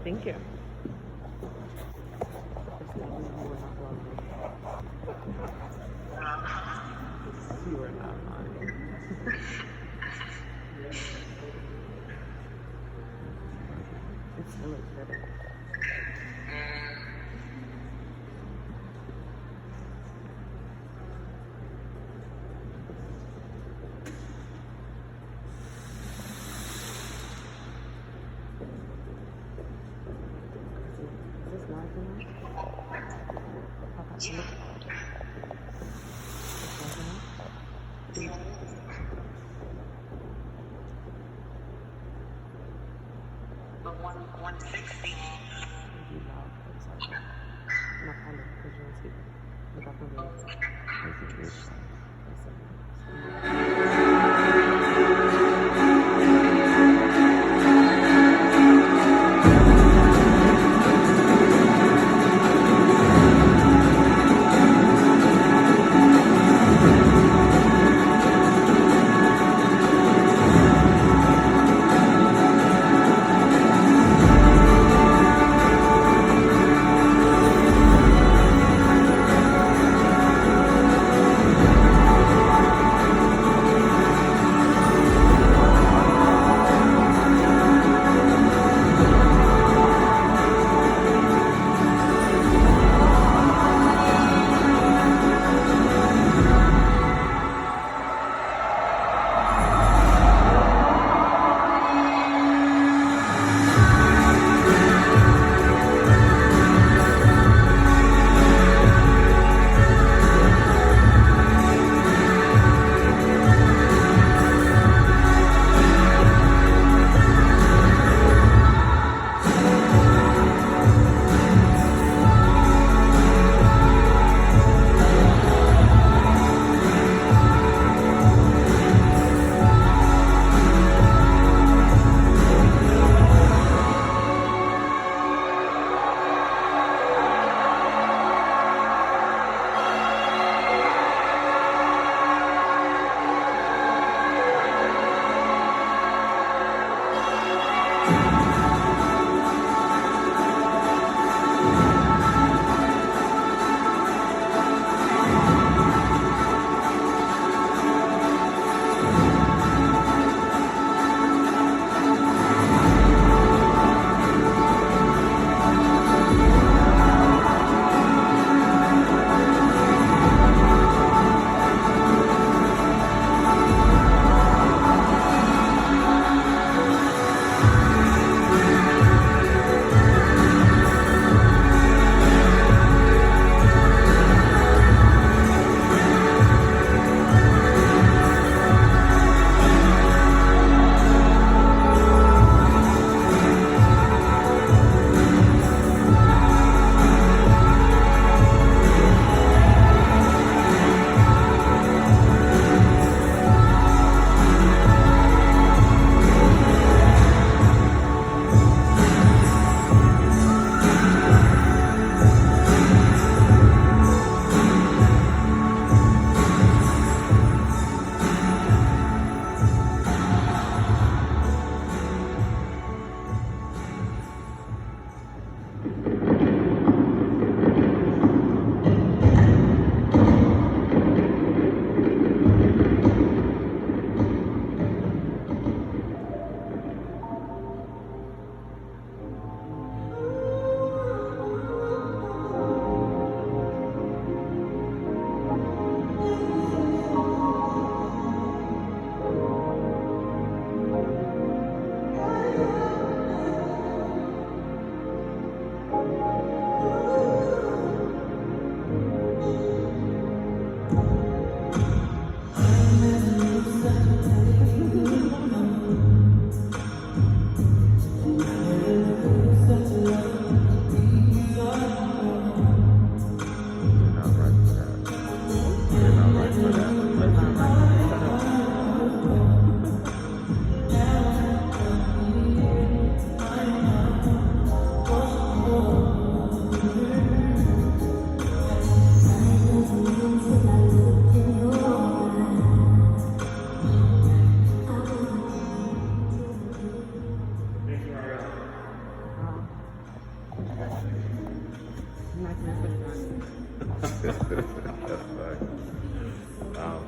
Thank you. You are not lying. It still looks better. Is this live enough? How about you? Is live enough? The 160. You loud, but it's like that. I'm not calling because you're on speaker. Look up on the That's my first one. That's funny. Wow.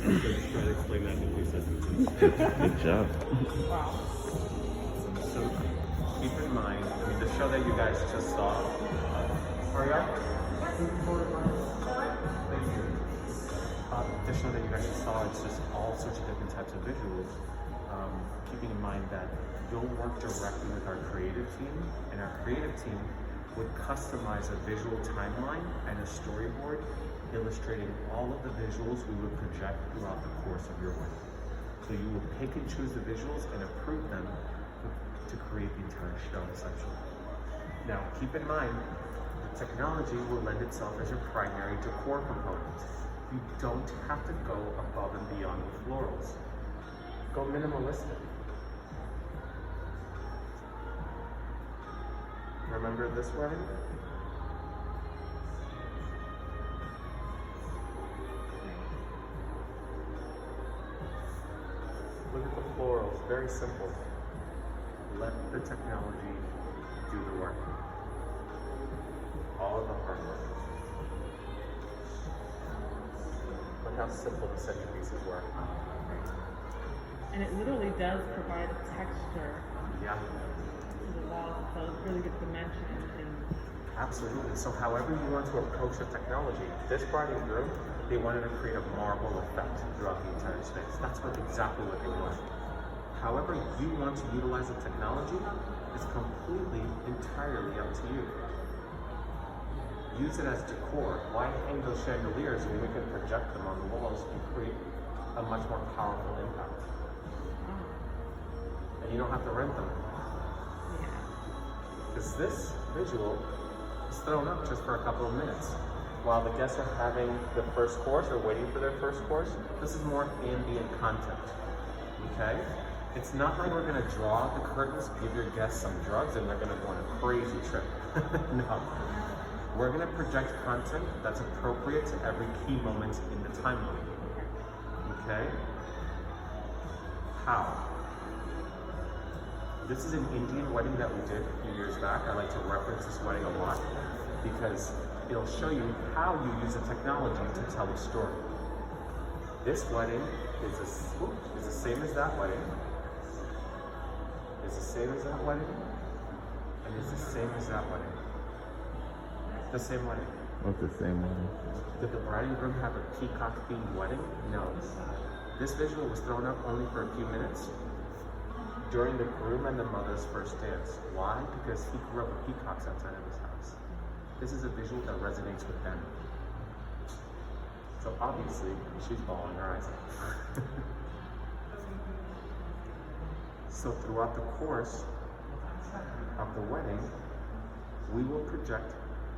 Try to explain that in a few sentences. Good job. Wow. So keep in mind, I mean, the show that you guys just saw. Hurry up. Thank you. The show that you guys just saw, it's just all sorts of different types of visuals. Keeping in mind that you'll work directly with our creative team, and our creative team would customize a visual timeline and a storyboard illustrating all of the visuals we would project throughout the course of your wedding. So you will pick and choose the visuals and approve them to create the entire show, essentially. Now, keep in mind, the technology will lend itself as your primary decor component. You don't have to go above and beyond with florals. Go minimalistic. Remember this wedding? Look at the florals, very simple. Let the technology do the work. All of the hard work. Look how simple the centerpieces were. And it literally does provide a texture Yeah, to the walls, so it's really good dimension and absolutely. So however you want to approach the technology, this bride and groom, they wanted to create a marble effect throughout the entire space. That's exactly what they wanted. However you want to utilize the technology is completely, entirely up to you. Use it as decor. Why hang those chandeliers when we can project them on the walls and create a much more powerful impact? And you don't have to rent them. yeah. Because this visual is thrown up just for a couple of minutes. While the guests are having the first course or waiting for their first course, this is more ambient content. Okay? It's not like we're gonna draw the curtains, give your guests some drugs, and they're gonna go on a crazy trip. No. We're gonna project content that's appropriate to every key moment in the timeline. Okay? How? This is an Indian wedding that we did a few years back. I like to reference this wedding a lot because it'll show you how you use the technology to tell a story. This wedding is the same as that wedding. It's the same as that wedding. And it's the same as that wedding. The same wedding. What's the same one? Did the bride and groom have a peacock themed wedding? No. This visual was thrown up only for a few minutes during the groom and the mother's first dance. Why? Because he grew up with peacocks outside of his house. This is a visual that resonates with them. So obviously, she's bawling her eyes out. So throughout the course of the wedding, we will project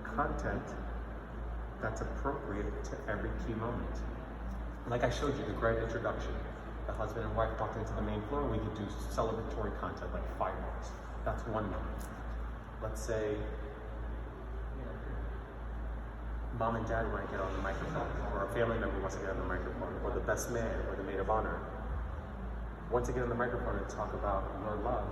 content that's appropriate to every key moment. Like I showed you, the grand introduction. The husband and wife walked into the main floor, we could do celebratory content like fireworks. That's one moment. Let's say mom and dad want to get on the microphone, or a family member wants to get on the microphone, or the best man, or the maid of honor. Want to get on the microphone and talk about your love.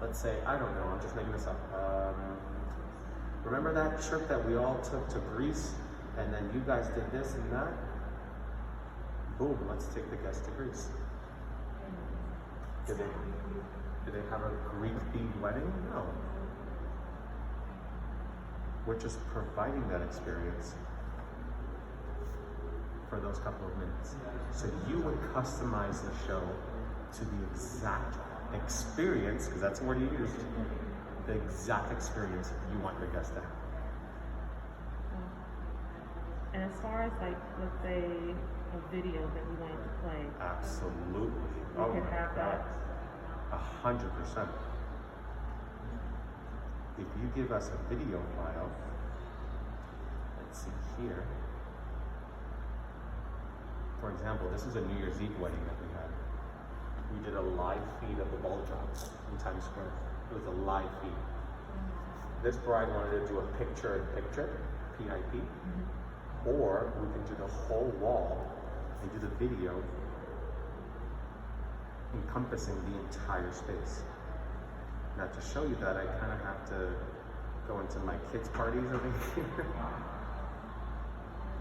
Let's say, I don't know, I'm just making this up. Remember that trip that we all took to Greece, and then you guys did this and that? Boom, let's take the guests to Greece. Did they have a Greek-themed wedding? No. We're just providing that experience for those couple of minutes. So you would customize the show to the exact experience, because that's the word you used, the exact experience you want your guests to have. And as far as like, let's say, a video that we wanted to play, Absolutely. we could have that. 100%. If you give us a video file, let's see here. For example, this is a New Year's Eve wedding that we had. We did a live feed of the ball drop in Times Square. It was a live feed. This bride wanted to do a picture-in-picture, PIP, or we can do the whole wall and do the video encompassing the entire space. Now to show you that, I kind of have to go into my kids' parties over here.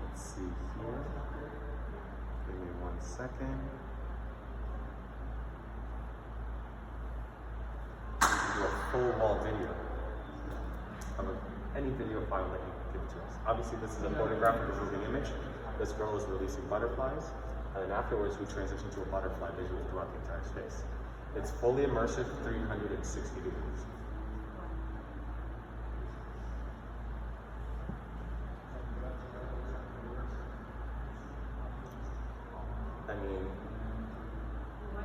Let's see here. Give me 1 second. You can do a full wall video of any video file that you give to us. Obviously, this is a photographic or moving image. This girl is releasing butterflies, and then afterwards we transition to a butterfly visual throughout the entire space. It's fully immersive, 360 degrees. I mean,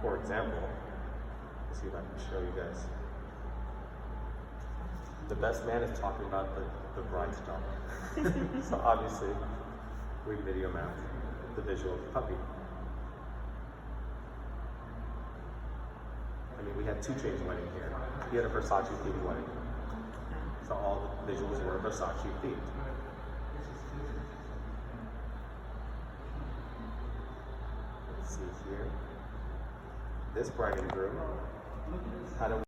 for example, let's see if I can show you guys. The best man is talking about the bride's job. So obviously, we video mapped the visual of the puppy. I mean, we had 2 Chainz wedding here. He had a Versace themed wedding. So all the visuals were Versace themed. Let's see here. This bride and groom had a